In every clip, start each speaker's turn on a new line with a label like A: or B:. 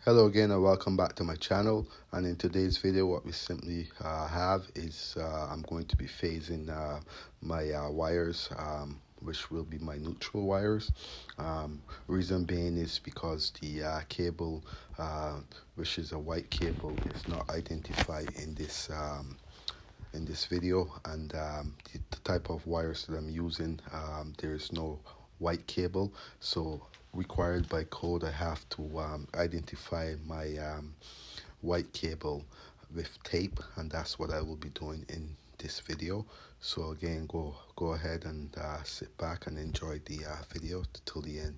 A: Hello again and welcome back to my channel. And in today's video what we simply have is I'm going to be phasing my wires, which will be my neutral wires. Reason being is because the cable, which is a white cable, is not identified in this video, and the type of wires that I'm using, there is no white cable, so required by code I have to identify my white cable with tape, and that's what I will be doing in this video. So again, go ahead and sit back and enjoy the video till the end.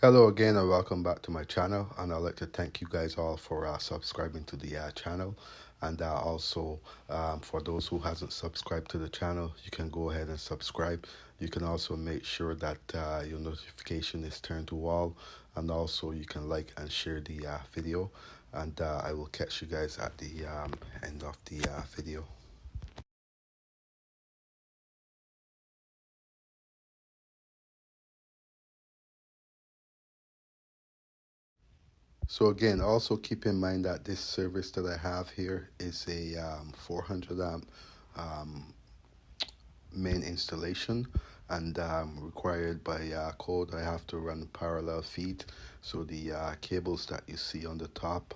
A: Hello again and welcome back to my channel, and I'd like to thank you guys all for subscribing to the channel, and also for those who hasn't subscribed to the channel, you can go ahead and subscribe. You can also make sure that your notification is turned to all, and also you can like and share the video, and I will catch you guys at the end of the video. So again, also keep in mind that this service that I have here is a 400 amp main installation, and required by code I have to run parallel feed. So the cables that you see on the top,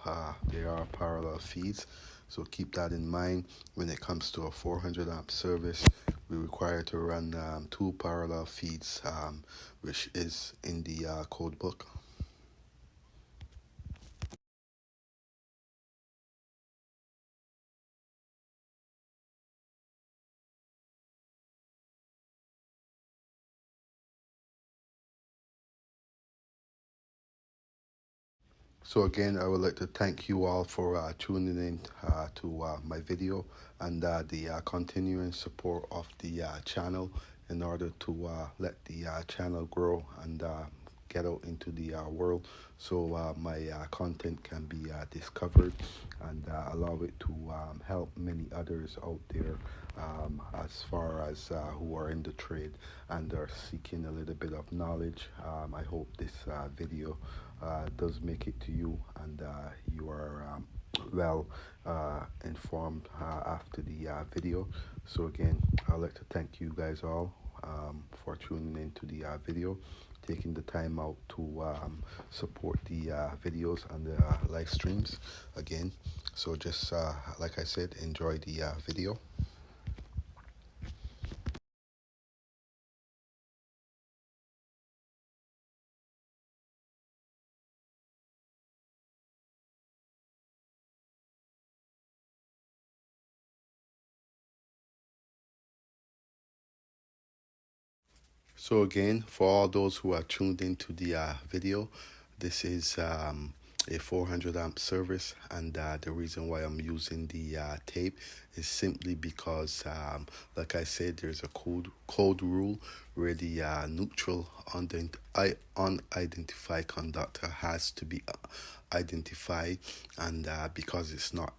A: they are parallel feeds, so keep that in mind. When it comes to a 400 amp service, we require to run two parallel feeds, which is in the code book. So again, I would like to thank you all for tuning in to my video, and the continuing support of the channel in order to let the channel grow and get out into the world, so my content can be discovered, and allow it to help many others out there, as far as who are in the trade and are seeking a little bit of knowledge. I hope this video does make it to you, and you are well informed after the video. So again, I'd like to thank you guys all for tuning into the video, taking the time out to support the videos and the live streams again. So just like I said, enjoy the video. So again, for all those who are tuned into the video, this is a 400 amp service, and the reason why I'm using the tape is simply because, like I said, there's a code rule where the neutral unidentified conductor has to be identified, and because it's not